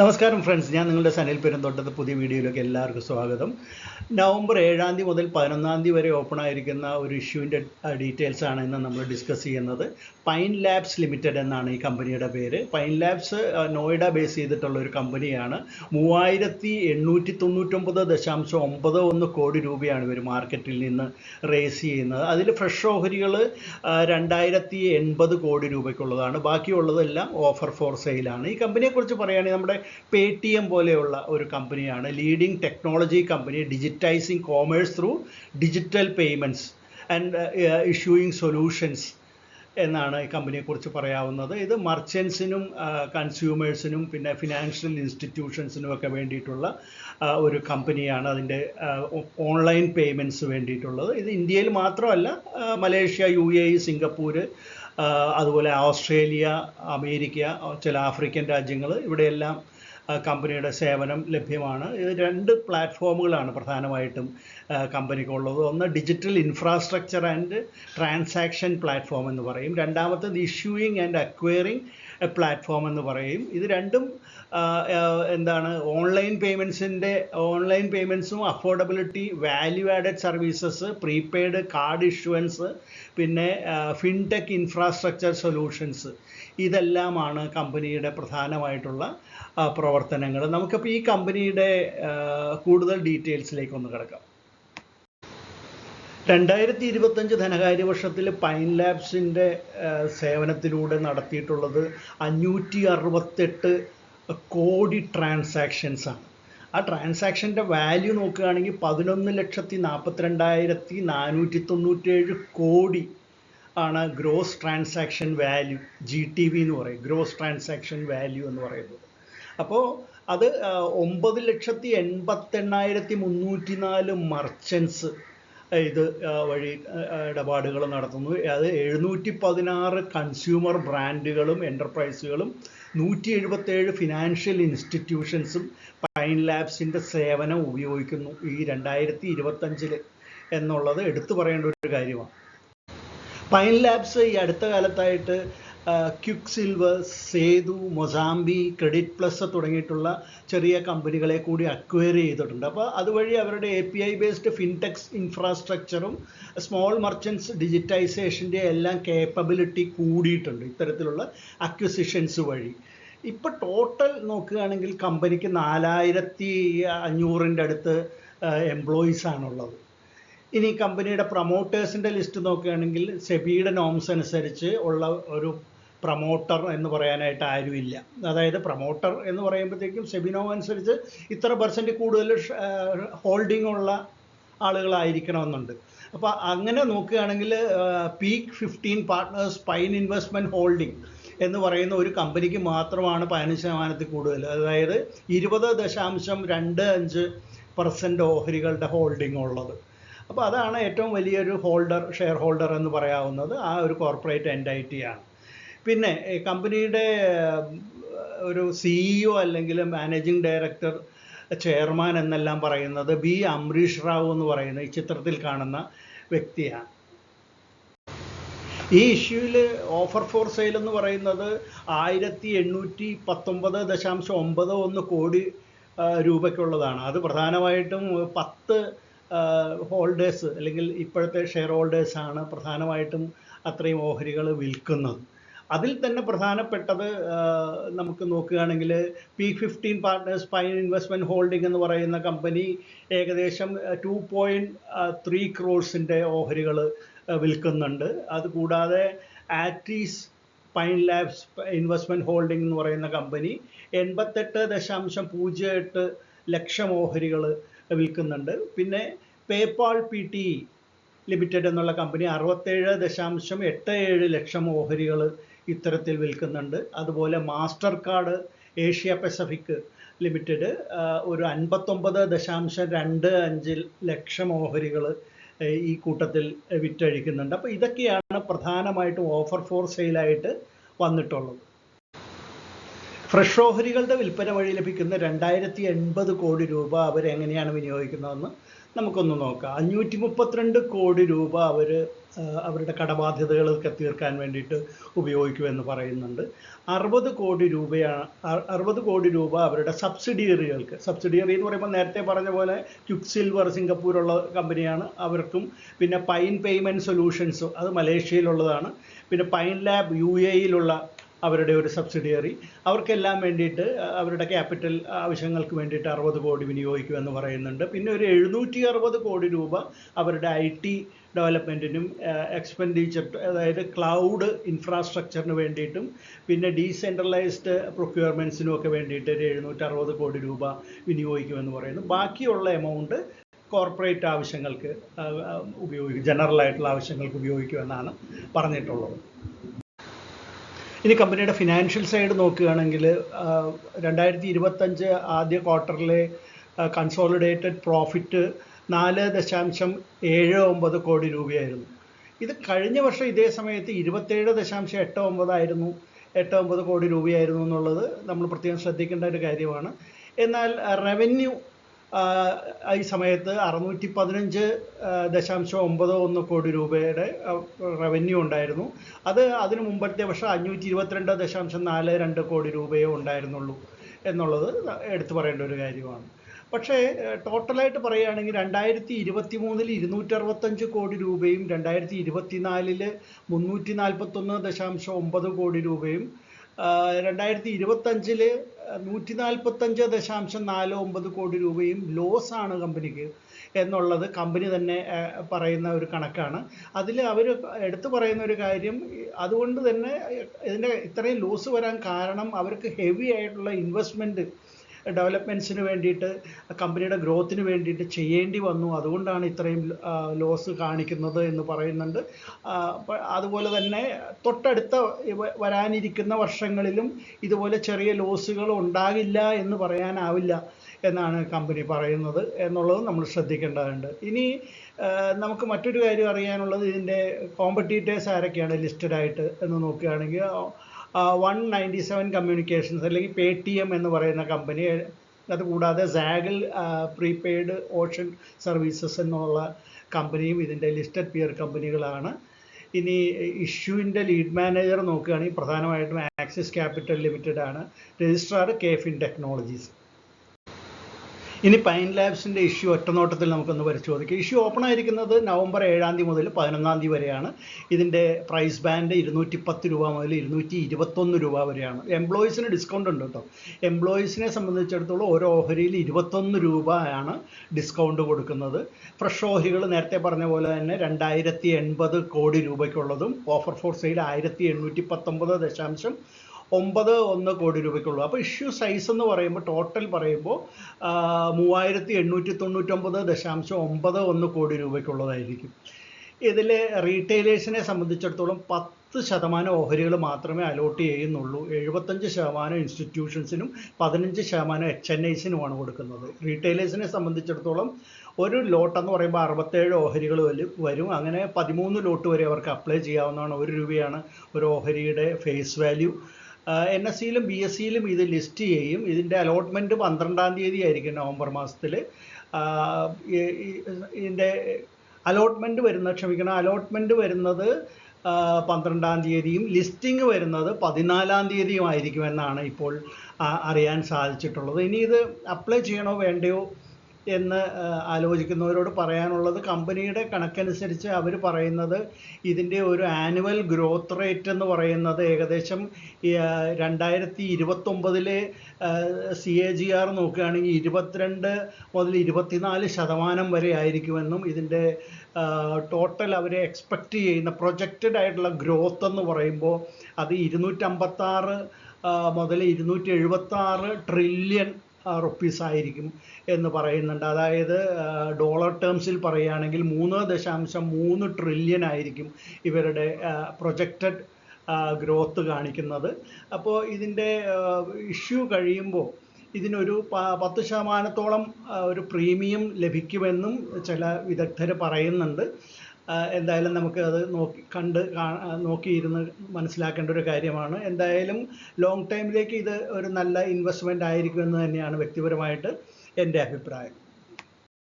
നമസ്കാരം ഫ്രണ്ട്സ്, ഞാൻ നിങ്ങളുടെ സനിൽ പെരുന്തോട്ടത്ത് പുതിയ വീഡിയോയിലേക്ക് എല്ലാവർക്കും സ്വാഗതം. നവംബർ 7 മുതൽ 11 വരെ ഓപ്പൺ ആയിരിക്കുന്ന ഒരു ഇഷ്യൂവിൻ്റെ ഡീറ്റെയിൽസ് ആണ് ഇന്ന് നമ്മൾ ഡിസ്കസ് ചെയ്യുന്നത്. പൈൻ ലാബ്സ് ലിമിറ്റഡ് എന്നാണ് ഈ കമ്പനിയുടെ പേര്. പൈൻ ലാബ്സ് നോയിഡ ബേസ് ചെയ്തിട്ടുള്ള ഒരു കമ്പനിയാണ്. 3899.91 കോടി രൂപയാണ് ഇവർ മാർക്കറ്റിൽ നിന്ന് റേസ് ചെയ്യുന്നത്. അതിൽ ഫ്രഷ് ഓഹരികൾ 2080 കോടി രൂപയ്ക്കുള്ളതാണ്. ബാക്കിയുള്ളതെല്ലാം ഓഫർ ഫോർ സെയിലാണ്. ഈ കമ്പനിയെക്കുറിച്ച് പറയുകയാണെങ്കിൽ നമ്മുടെ പേടിഎം പോലെയുള്ള ഒരു കമ്പനിയാണ്. Leading technology company, digitising commerce through digital payments and issuing solutions എന്നാണ് ഈ കമ്പനിയെക്കുറിച്ച് പറയാവുന്നത്. ഇത് മർച്ചൻസിനും കൺസ്യൂമേഴ്സിനും പിന്നെ ഫിനാൻഷ്യൽ ഇൻസ്റ്റിറ്റ്യൂഷൻസിനും ഒക്കെ വേണ്ടിയിട്ടുള്ള ഒരു കമ്പനിയാണ്. അതിൻ്റെ ഓൺലൈൻ പേയ്മെൻറ്റ്സ് വേണ്ടിയിട്ടുള്ളത്. ഇത് ഇന്ത്യയിൽ മാത്രമല്ല, മലേഷ്യ, UAE, സിംഗപ്പൂർ, അതുപോലെ ഓസ്ട്രേലിയ, അമേരിക്ക, ചില ആഫ്രിക്കൻ രാജ്യങ്ങൾ, ഇവിടെയെല്ലാം കമ്പനിയുടെ സേവനം ലഭ്യമാണ്. ഇത് 2 പ്ലാറ്റ്ഫോമുകളാണ് പ്രധാനമായിട്ടും കമ്പനിക്കുള്ളത്. ഒന്ന് digital infrastructure and transaction platform എന്ന് പറയും. രണ്ടാമത്തേത് ഇഷ്യൂയിങ് ആൻഡ് അക്വയറിങ് പ്ലാറ്റ്ഫോം എന്ന് പറയും. ഇത് രണ്ടും ഓൺലൈൻ പേയ്മെൻറ്റ്സും affordability, value added services, prepaid card issuance, പിന്നെ ഫിൻടെക് ഇൻഫ്രാസ്ട്രക്ചർ സൊല്യൂഷൻസ്, ഇതെല്ലാമാണ് കമ്പനിയുടെ പ്രധാനമായിട്ടുള്ള പ്രവർത്തനങ്ങൾ. നമുക്കപ്പോൾ ഈ കമ്പനിയുടെ കൂടുതൽ ഡീറ്റെയിൽസിലേക്ക് ഒന്ന് കിടക്കാം. 2025 ധനകാര്യ വർഷത്തിൽ പൈൻ ലാബ്സിൻ്റെ സേവനത്തിലൂടെ നടത്തിയിട്ടുള്ളത് 568 കോടി ട്രാൻസാക്ഷൻസാണ്. ആ ട്രാൻസാക്ഷൻ്റെ വാല്യൂ നോക്കുകയാണെങ്കിൽ 11,42,497 കോടി ആണ് ഗ്രോസ് ട്രാൻസാക്ഷൻ വാല്യൂ, GTV എന്ന് പറയും, ഗ്രോസ് ട്രാൻസാക്ഷൻ വാല്യൂ എന്ന് പറയുന്നത്. അപ്പോൾ അത് 9,88,304 മർച്ചൻസ് ഇത് വഴി ഇടപാടുകൾ നടത്തുന്നു. അത് 716 കൺസ്യൂമർ ബ്രാൻഡുകളും എൻ്റർപ്രൈസുകളും 177 ഫിനാൻഷ്യൽ ഇൻസ്റ്റിറ്റ്യൂഷൻസും പൈൻ ലാബ്സിൻ്റെ സേവനം ഉപയോഗിക്കുന്നു ഈ 2025 എന്നുള്ളത് എടുത്തു പറയേണ്ട ഒരു കാര്യമാണ്. പൈൻ ലാബ്സ് ഈ അടുത്ത കാലത്തായിട്ട് quick silver, Setu, Mosambee, credit plus തുടങ്ങിയിട്ടുള്ള ചെറിയ കമ്പനികളെ കൂടി അക്വയർ ചെയ്തിട്ടുണ്ട്. അപ്പോൾ അതുവഴി അവരുടെ API ബേസ്ഡ് ഫിൻടെക്സ് ഇൻഫ്രാസ്ട്രക്ചറും സ്മോൾ മർച്ചൻറ്റ്സ് ഡിജിറ്റൈസേഷൻ്റെ എല്ലാം കേപ്പബിലിറ്റി കൂടിയിട്ടുണ്ട് ഇത്തരത്തിലുള്ള അക്വിസിഷൻസ് വഴി. ഇപ്പോൾ ടോട്ടൽ നോക്കുകയാണെങ്കിൽ കമ്പനിക്ക് 4,500 അടുത്ത് എംപ്ലോയീസാണുള്ളത്. ഇനി കമ്പനിയുടെ പ്രൊമോട്ടേഴ്സിൻ്റെ ലിസ്റ്റ് നോക്കുകയാണെങ്കിൽ സെബിയുടെ നോംസ് അനുസരിച്ച് ഉള്ള ഒരു പ്രൊമോട്ടർ എന്ന് പറയാനായിട്ട് ആരുമില്ല. അതായത് പ്രൊമോട്ടർ എന്ന് പറയുമ്പോഴത്തേക്കും സെബി നോം അനുസരിച്ച് ഇത്ര % കൂടുതൽ ഹോൾഡിംഗ് ഉള്ള ആളുകളായിരിക്കണമെന്നുണ്ട്. അപ്പോൾ അങ്ങനെ നോക്കുകയാണെങ്കിൽ Peak 15 Partners Pine Investment Holding എന്ന് പറയുന്ന ഒരു കമ്പനിക്ക് മാത്രമാണ് 15% കൂടുതൽ, അതായത് 20.25% ഓഹരികളുടെ ഹോൾഡിംഗ് ഉള്ളത്. അപ്പോൾ അതാണ് ഏറ്റവും വലിയൊരു ഷെയർ ഹോൾഡർ എന്ന് പറയാവുന്നത്. ആ ഒരു കോർപ്പറേറ്റ് എൻറ്റൈറ്റിയാണ്. പിന്നെ കമ്പനിയുടെ ഒരു CEO അല്ലെങ്കിൽ മാനേജിംഗ് ഡയറക്ടർ, ചെയർമാൻ എന്നെല്ലാം പറയുന്നത് B. അംബരീഷ് റാവു എന്ന് പറയുന്ന ഈ ചിത്രത്തിൽ കാണുന്ന വ്യക്തിയാണ്. ഈ ഇഷ്യൂവിൽ ഓഫർ ഫോർ സെയിൽ എന്ന് പറയുന്നത് 1,819.91 കോടി രൂപയ്ക്കുള്ളതാണ്. അത് പ്രധാനമായിട്ടും 10 ഹോൾഡേഴ്സ് അല്ലെങ്കിൽ ഇപ്പോഴത്തെ ഷെയർ ഹോൾഡേഴ്സാണ് പ്രധാനമായിട്ടും അത്രയും ഓഹരികൾ വിൽക്കുന്നത്. അതിൽ തന്നെ പ്രധാനപ്പെട്ടത് നമുക്ക് നോക്കുകയാണെങ്കിൽ Peak 15 Partners Pine Investment Holding എന്ന് പറയുന്ന കമ്പനി ഏകദേശം 2.3 crores ഓഹരികൾ വിൽക്കുന്നുണ്ട്. അതുകൂടാതെ Actis Pine Labs Investment Holding എന്ന് പറയുന്ന കമ്പനി 88.08 ലക്ഷം ഓഹരികൾ വിൽക്കുന്നുണ്ട്. പിന്നെ പേപാൾ PTE ലിമിറ്റഡ് എന്നുള്ള കമ്പനി 67.87 ലക്ഷം ഓഹരികൾ ഇത്തരത്തിൽ വിൽക്കുന്നുണ്ട്. അതുപോലെ Mastercard Asia Pacific Limited ഒരു 59.25 ലക്ഷം ഓഹരികൾ ഈ കൂട്ടത്തിൽ വിറ്റഴിക്കുന്നുണ്ട്. അപ്പോൾ ഇതൊക്കെയാണ് പ്രധാനമായിട്ടും ഓഫർ ഫോർ സെയിലായിട്ട് വന്നിട്ടുള്ളത്. ഫ്രഷ് ഓഹരികളുടെ വിൽപ്പന വഴി ലഭിക്കുന്ന 2,080 കോടി രൂപ അവരെങ്ങനെയാണ് വിനിയോഗിക്കുന്നതെന്ന് നമുക്കൊന്ന് നോക്കാം. 532 കോടി രൂപ അവരുടെ കടബാധ്യതകളൊക്കെ തീർക്കാൻ വേണ്ടിയിട്ട് ഉപയോഗിക്കുമെന്ന് പറയുന്നുണ്ട്. 60 കോടി രൂപ അവരുടെ സബ്സിഡിയറികൾക്ക്, സബ്സിഡിയറി എന്ന് പറയുമ്പോൾ നേരത്തെ പറഞ്ഞ പോലെ ക്വിക്ക് സിൽവർ സിംഗപ്പൂരുള്ള കമ്പനിയാണ്, അവർക്കും, പിന്നെ പൈൻ പേയ്മെൻറ്റ് സൊല്യൂഷൻസ് അത് മലേഷ്യയിലുള്ളതാണ്, പിന്നെ പൈൻ ലാബ് UAE-യിലുള്ള അവരുടെ ഒരു സബ്സിഡിയറി, അവർക്കെല്ലാം വേണ്ടിയിട്ട് അവരുടെ ക്യാപിറ്റൽ ആവശ്യങ്ങൾക്ക് വേണ്ടിയിട്ട് 60 കോടി വിനിയോഗിക്കുമെന്ന് പറയുന്നുണ്ട്. പിന്നെ ഒരു 760 കോടി രൂപ അവരുടെ IT ഡെവലപ്മെൻറ്റിനും എക്സ്പെൻഡിച്ചർ, അതായത് ക്ലൗഡ് ഇൻഫ്രാസ്ട്രക്ചറിന് വേണ്ടിയിട്ടും പിന്നെ ഡീസെൻട്രലൈസ്ഡ് പ്രൊക്യൂർമെൻറ്റ്സിനും ഒക്കെ വേണ്ടിയിട്ട് ഒരു 760 കോടി രൂപ വിനിയോഗിക്കുമെന്ന് പറയുന്നു. ബാക്കിയുള്ള എമൗണ്ട് കോർപ്പറേറ്റ് ആവശ്യങ്ങൾക്ക് ജനറൽ ആയിട്ടുള്ള ആവശ്യങ്ങൾക്ക് ഉപയോഗിക്കുമെന്നാണ് പറഞ്ഞിട്ടുള്ളത്. ഇനി കമ്പനിയുടെ ഫിനാൻഷ്യൽ സൈഡ് നോക്കുകയാണെങ്കിൽ 2025 ആദ്യ ക്വാർട്ടറിലെ കൺസോളിഡേറ്റഡ് പ്രോഫിറ്റ് 4.79 കോടി രൂപയായിരുന്നു. ഇത് കഴിഞ്ഞ വർഷം ഇതേ സമയത്ത് 27.89 കോടി രൂപയായിരുന്നു എന്നുള്ളത് നമ്മൾ പ്രത്യേകം ശ്രദ്ധിക്കേണ്ട ഒരു കാര്യമാണ്. എന്നാൽ റവന്യൂ ഈ സമയത്ത് 615.91 കോടി രൂപയുടെ റവന്യൂ ഉണ്ടായിരുന്നു. അതിന് മുമ്പത്തെ വർഷം 522.42 കോടി രൂപയേ ഉണ്ടായിരുന്നുള്ളൂ എന്നുള്ളത് എടുത്തു പറയേണ്ട ഒരു കാര്യമാണ്. പക്ഷേ ടോട്ടലായിട്ട് പറയുകയാണെങ്കിൽ 2023 265 കോടി രൂപയും 2024 341.9 കോടി രൂപയും 2025 145.49 കോടി രൂപയും ലോസ് ആണ് കമ്പനിക്ക് എന്നുള്ളത് കമ്പനി തന്നെ പറയുന്ന ഒരു കണക്കാണ്. അതിൽ അവർ എടുത്തു പറയുന്ന ഒരു കാര്യം, അതുകൊണ്ട് തന്നെ ഇതിൻ്റെ ഇത്രയും ലോസ് വരാൻ കാരണം അവർക്ക് ഹെവി ആയിട്ടുള്ള ഇൻവെസ്റ്റ്മെൻറ്റ് ഡെവലപ്മെൻറ്റ്സിന് വേണ്ടിയിട്ട്, കമ്പനിയുടെ ഗ്രോത്തിന് വേണ്ടിയിട്ട് ചെയ്യേണ്ടി വന്നു, അതുകൊണ്ടാണ് ഇത്രയും ലോസ് കാണിക്കുന്നത് എന്ന് പറയുന്നുണ്ട്. അതുപോലെ തന്നെ തൊട്ടടുത്ത വരാനിരിക്കുന്ന വർഷങ്ങളിലും ഇതുപോലെ ചെറിയ ലോസുകൾ ഉണ്ടാകില്ല എന്ന് പറയാനാവില്ല എന്നാണ് കമ്പനി പറയുന്നത് എന്നുള്ളത് നമ്മൾ ശ്രദ്ധിക്കേണ്ടതുണ്ട്. ഇനി നമുക്ക് മറ്റൊരു കാര്യം അറിയാനുള്ളത്, ഇതിൻ്റെ കോമ്പറ്റീറ്റേഴ്സ് ആരൊക്കെയാണ് ലിസ്റ്റഡ് ആയിട്ട് എന്ന് നോക്കുകയാണെങ്കിൽ 197 കമ്മ്യൂണിക്കേഷൻസ് അല്ലെങ്കിൽ Paytm എന്ന് പറയുന്ന കമ്പനി, അതുകൂടാതെ സാഗിൾ പ്രീപെയ്ഡ് ഓഷൻ സർവീസസ് എന്നുള്ള കമ്പനിയും ഇതിൻ്റെ ലിസ്റ്റഡ് പിയർ കമ്പനികളാണ്. ഇനി ഇഷ്യൂവിൻ്റെ ലീഡ് മാനേജർ നോക്കുകയാണെങ്കിൽ പ്രധാനമായിട്ടും ആക്സിസ് ക്യാപിറ്റൽ ലിമിറ്റഡ് ആണ്. Registrar KFin technologies. ഇനി പൈൻ ലാബ്സിൻ്റെ ഇഷ്യൂ ഒറ്റനോട്ടത്തിൽ നമുക്കൊന്ന് പരിശോധിക്കാം. ഇഷ്യൂ ഓപ്പൺ ആയിരിക്കുന്നത് November 7 മുതൽ 11 വരെയാണ്. ഇതിൻ്റെ പ്രൈസ് ബാൻഡ് 210 രൂപ മുതൽ 221 രൂപ വരെയാണ്. എംപ്ലോയീസിന് ഡിസ്കൗണ്ട് ഉണ്ട് കേട്ടോ. എംപ്ലോയീസിനെ സംബന്ധിച്ചിടത്തോളം ഓരോ ഓഹരിയിൽ 21 രൂപയാണ് ഡിസ്കൗണ്ട് കൊടുക്കുന്നത്. ഫ്രഷ് ഓഹരികൾ നേരത്തെ പറഞ്ഞ പോലെ തന്നെ 2080 കോടി രൂപയ്ക്കുള്ളതും ഓഫർ ഫോർ സെയിൽ 1819.91 കോടി രൂപയ്ക്കുള്ളൂ. അപ്പോൾ ഇഷ്യൂ സൈസ് എന്ന് പറയുമ്പോൾ ടോട്ടൽ പറയുമ്പോൾ 3899.91 കോടി രൂപയ്ക്കുള്ളതായിരിക്കും. ഇതിൽ റീറ്റെയിലേഴ്സിനെ സംബന്ധിച്ചിടത്തോളം 10% ഓഹരികൾ മാത്രമേ അലോട്ട് ചെയ്യുന്നുള്ളൂ. 75% ഇൻസ്റ്റിറ്റ്യൂഷൻസിനും 15% HNIസിനുമാണ് കൊടുക്കുന്നത്. റീറ്റെയിലേഴ്സിനെ സംബന്ധിച്ചിടത്തോളം ഒരു ലോട്ട് എന്ന് പറയുമ്പോൾ 67 ഓഹരികൾ വരും. അങ്ങനെ 13 ലോട്ട് വരെ അവർക്ക് അപ്ലൈ ചെയ്യാവുന്നതാണ്. 1 രൂപയാണ് ഒരു ഓഹരിയുടെ ഫേസ് വാല്യൂ. NSEയിലും BSEയിലും ഇത് ലിസ്റ്റ് ചെയ്യും. ഇതിൻ്റെ അലോട്ട്മെൻറ്റ് 12 തീയതി ആയിരിക്കും, നവംബർ മാസത്തിൽ. ഇതിൻ്റെ അലോട്ട്മെൻറ്റ് വരുന്നത് 12 തീയതിയും ലിസ്റ്റിംഗ് വരുന്നത് 14 തീയതിയും ആയിരിക്കുമെന്നാണ് ഇപ്പോൾ അറിയാൻ സാധിച്ചിട്ടുള്ളത്. ഇനി ഇത് അപ്ലൈ ചെയ്യണോ വേണ്ടയോ എന്ന് ആലോചിക്കുന്നവരോട് പറയാനുള്ളത്, കമ്പനിയുടെ കണക്കനുസരിച്ച് അവർ പറയുന്നത് ഇതിൻ്റെ ഒരു ആനുവൽ ഗ്രോത്ത് റേറ്റ് എന്ന് പറയുന്നത് ഏകദേശം 2029 CAGR നോക്കുകയാണെങ്കിൽ 22 മുതൽ 24% വരെ ആയിരിക്കുമെന്നും, ഇതിൻ്റെ ടോട്ടൽ അവർ എക്സ്പെക്റ്റ് ചെയ്യുന്ന പ്രൊജക്റ്റഡ് ആയിട്ടുള്ള ഗ്രോത്ത് എന്ന് പറയുമ്പോൾ അത് 256 മുതൽ 276 ട്രില്യൺ റുപ്പീസ് ആയിരിക്കും എന്ന് പറയുന്നുണ്ട്. അതായത് ഡോളർ ടേംസിൽ പറയുകയാണെങ്കിൽ 3.3 ട്രില്യൺ ആയിരിക്കും ഇവരുടെ പ്രൊജക്റ്റഡ് ഗ്രോത്ത് കാണിക്കുന്നത്. അപ്പോൾ ഇതിൻ്റെ ഇഷ്യൂ കഴിയുമ്പോൾ ഇതിനൊരു 10% ഒരു പ്രീമിയം ലഭിക്കുമെന്നും ചില വിദഗ്ധർ പറയുന്നുണ്ട്. എന്തായാലും നമുക്ക് അത് നോക്കിയിരുന്ന് മനസ്സിലാക്കേണ്ട ഒരു കാര്യമാണ്. എന്തായാലും ലോങ് ടൈമിലേക്ക് ഇത് ഒരു നല്ല ഇൻവെസ്റ്റ്മെൻ്റ് ആയിരിക്കുമെന്ന് തന്നെയാണ് വ്യക്തിപരമായിട്ട് എൻ്റെ അഭിപ്രായം.